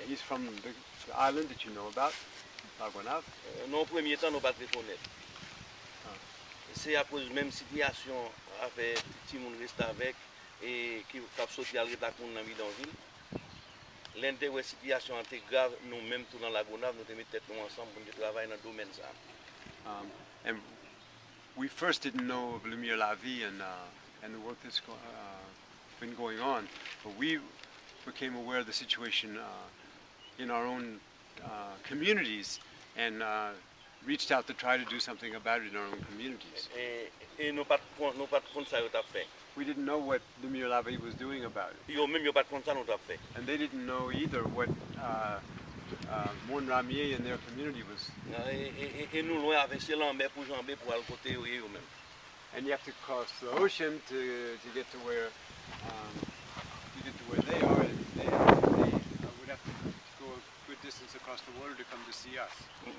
He's from the island that you know about, Laguanav. Non premier temps, nous pas reconnaître. C'est à cause même situation avec petit monde reste avec et qui cap sorti al reta kon dans bidonville. L'intérêt situation était grave, nous même tout dans la Gonave, nous te mettons tête nous ensemble pour travailler dans le domaine ça. And we first didn't know of Lumiere La Vie and the work that's been going on, but we became aware of the situation in our own communities and reached out to try to do something about it in our own communities. Et nous pas compte ça t'a fait. We didn't know what Lumiere La Vie was doing about it. Yo même yo pas compte ça nous t'a fait. And they didn't know either what Mon Ramier in their community was. Et nous loin avec ces lambes pour jamber pour aller côté eux même. And you have to cross the ocean to get to where they are, and they would have to go a good distance across the water to come to see us.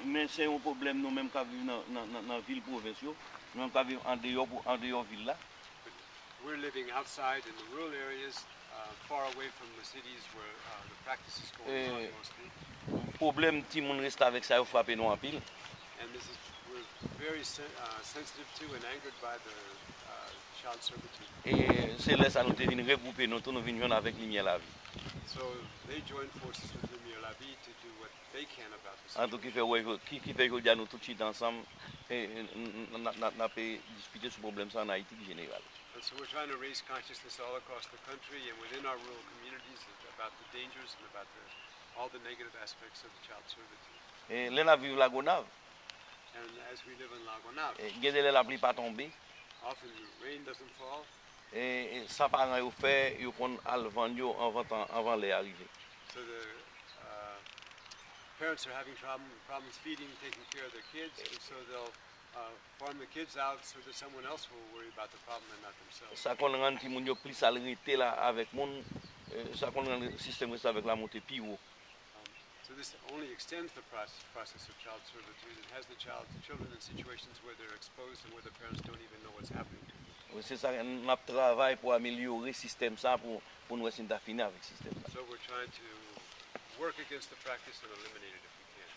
Mais c'est un problème nous même qui vivons dans ville provinciale, nous même qui vivons en dehors ville là. We're living outside in the rural areas, far away from the cities where the practice is going on mostly. Problème petit monde reste avec ça, il frappe nous en pile. And we're very sensitive to and angered by the child servitude. Et c'est là ça nous devine regrouper nous tous nous venons avec Lumière La Vie. So they join forces with Lumiere La Vie to do what they can about this. En tout cas qui fait que nous tout de suite ensemble et n'a pas discuter ce problème ça en Haïti en général. And so we're trying to raise consciousness all across the country and within our rural communities about the dangers and about all the negative aspects of child servitude. Et là vivre la Gonave. And as we live in Laguanav, la pluie pas tomber. often rain doesn't fall. Et ça parents yo fait yo prend al vendre avant les arriver. So the parents are having problems feeding, taking care of their kids, and so they'll farm the kids out so that someone else will worry about the problem and not themselves. Ça qu'on rend ti moun yo plus salrité là avec moun ça qu'on rend le système reste avec la montée plus haut. So this only extends the process of child servitude. It has the children in situations where they're exposed and where the parents don't even know what's happening to them. C'est ça on a travail pour améliorer le système ça pour nous essayer d'affiner avec le système ça. So we're trying to work against the practice and eliminate it if we can.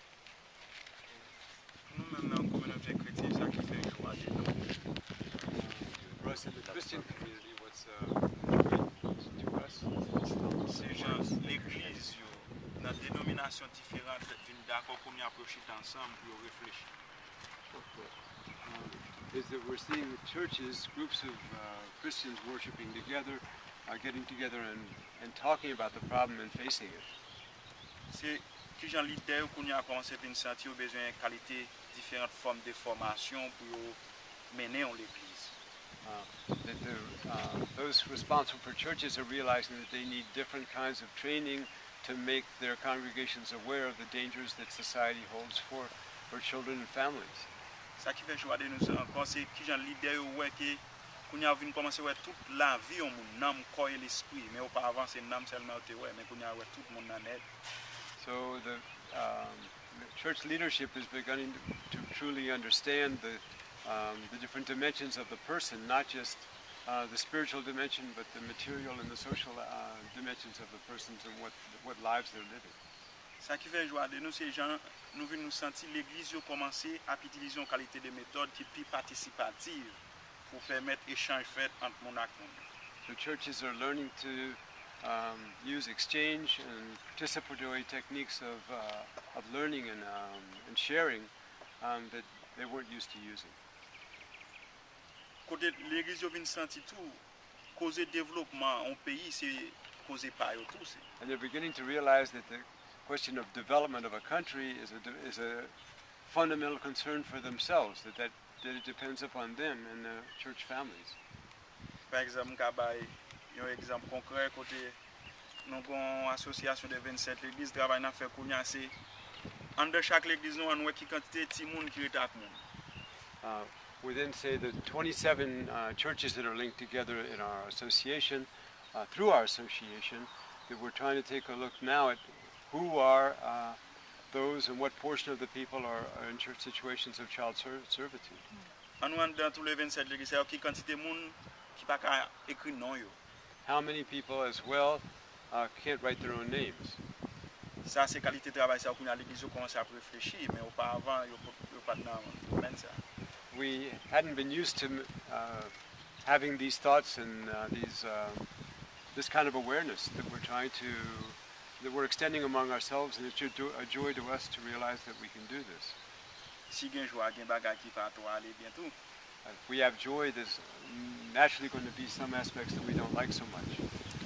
Nous-mêmes dans la communauté chrétienne, ça qui fait joie de nous. For us in the Christian community, what's important to us, Ces gens, l'église, dans des dénominations différentes, viennent d'accord pour nous approcher ensemble pour réfléchir. is that we're seeing churches, groups of Christians worshiping together, getting together and talking about the problem and facing it. C'est que les leaders qui ont commencé à sentir besoin de qualité, différentes formes de formation pour mener l'église. Those responsible for churches are realizing that they need different kinds of training to make their congregations aware of the dangers that society holds for children and families. Ça qui fait joie de nous encore, c'est que les leaders ouais que qu'on a vu commencer ouais toute la vie on mon âme, corps et l'esprit, mais auparavant c'est l'âme seulement ouais, mais qu'on a ouais tout le monde en aide. So the church leadership is beginning to truly understand the different dimensions of the person, not just the spiritual dimension, but the material and the social dimensions of the persons and what lives they're living. Ça qui fait joie de nous, c'est gens nous venons nous sentir l'église a commencé à utiliser une qualité de méthode qui est plus participative pour permettre l'échange fait entre mon et mon. The churches are learning to use exchange and participatory techniques of learning and sharing that they weren't used to using. Côté l'église vient sentir tout causer développement en pays c'est causé par eux tous. And they're beginning to realize that the question of development of a country is a fundamental concern for themselves, that it depends upon them and the church families. Par exemple, un exemple concret côté nous avons une association de 27 l'église travaille dans faire kounya c'est en de chaque église nous on qui quantité de monde qui est avec monde. Within, say, the 27 churches that are linked together in our association, through our association, that we're trying to take a look now at who are those and what portion of the people are in church situations of child servitude. Dans tous les 27 l'église qui quantité de monde qui pas écrire nom yo. How many people as well can't write their own names? Ça, c'est qualité de travail, ça, qu'on a l'église, on commence à réfléchir, mais auparavant, il n'y a pas de domaine, ça. We hadn't been used to having these thoughts and this kind of awareness that we're extending among ourselves, and it's a joy to us to realize that we can do this. Si il y a un joie, il y a un bagage qui va aller bientôt. If we have joy, there's naturally going to be some aspects that we don't like so much.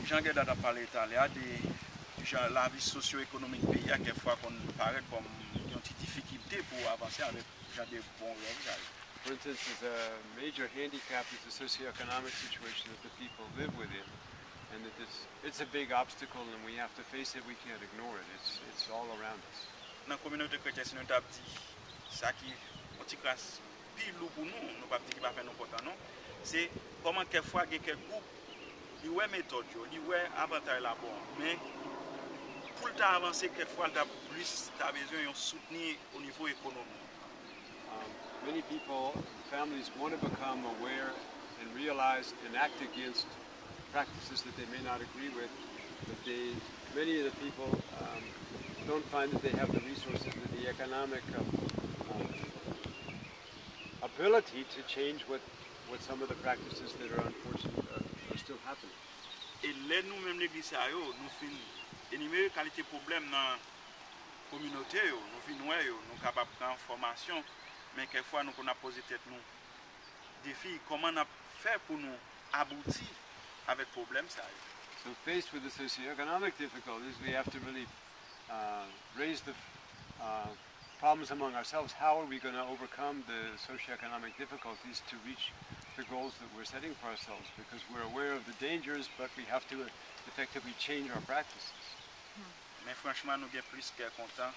Jean-Gued a parlé tout à l'heure de la vie socio-économique du pays, à quelquefois qu'on paraît comme une petite difficulté pour avancer avec des bons rêves. For instance, there's a major handicap is the socioeconomic situation that the people live within, and that it's a big obstacle, and we have to face it. We can't ignore it. It's all around us. Dans la communauté chrétienne, si nous avons dit ça qui est un petit classe pile pour nous, nous pas dit qu'il va faire n'importe quoi, non. C'est comment quelquefois il y a quelques groupes, ils ont méthode, ils ont avantage là-bas, mais pour avancer quelquefois, il a plus besoin de soutenir au niveau économique. Many people, families want to become aware and realize and act against practices that they may not agree with, but many of the people don't find that they have the resources or the economic ability to change what some of the practices that are unfortunate are still happening. Et là, nous-mêmes, l'église, nous finissons énumérer qualité problème dans la communauté, nous finissons, nous sommes capables de prendre formation. Mais quelquefois, nous avons posé tête nous défi comment on a fait pour nous aboutir avec le problème. So faced with the socioeconomic difficulties, we have to really raise the problems among ourselves. How are we going to overcome the socioeconomic difficulties to reach the goals that we're setting for ourselves? Because we're aware of the dangers, but we have to effectively change our practices. Mais franchement, nous sommes plus que contents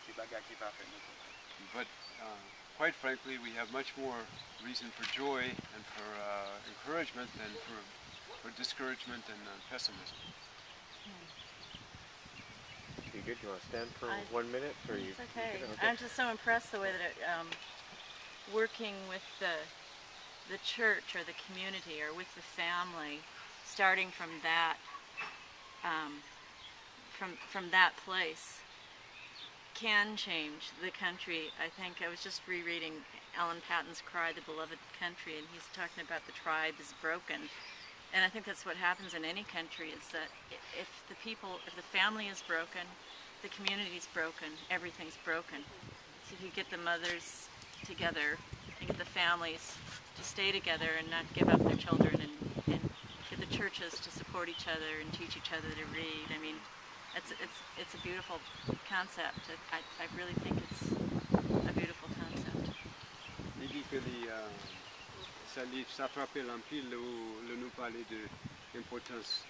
des bagages qui va faire nous contents. But quite frankly, we have much more reason for joy and for encouragement than for discouragement and pessimism. You good? You want to stand for 1 minute? Or it's you okay. good? I'm just so impressed the way that working with the church or the community or with the family, starting from that from that place, can change the country. I think I was just rereading Alan Patton's Cry, the Beloved Country, and he's talking about the tribe is broken. And I think that's what happens in any country, is that if the family is broken, the community is broken, everything's broken. So if you get the mothers together and get the families to stay together and not give up their children, and get the churches to support each other and teach each other to read, I mean, it's a beautiful concept. I really think it's a beautiful concept. Il dit que ça frappait l'empile où nous parlait de l'importance,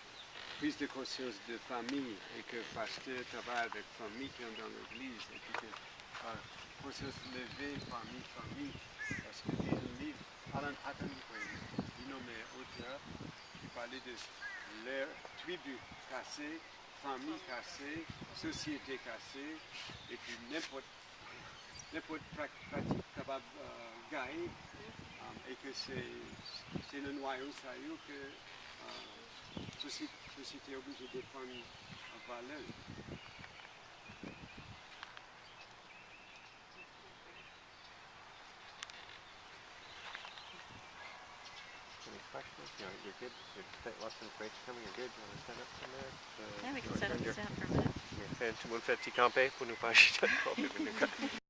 prise de conscience de famille, et que pasteur travaille avec famille qui est dans l'église, et puis que conscience levée famille, parce que il y a un livre, Alan Patton, du nom auteur, qui parlait de leur tribu cassée, famille cassée, société cassée, et puis n'importe pratique capable de gagner, et que c'est le noyau ça y est que société est obligée de défendre valeur. Any questions? You're good? Lots of information coming. You're good? You want to stand up from there? Yeah, we can stand up for a minute. Tout le monde fait un petit campé pour nous pas agiter trop.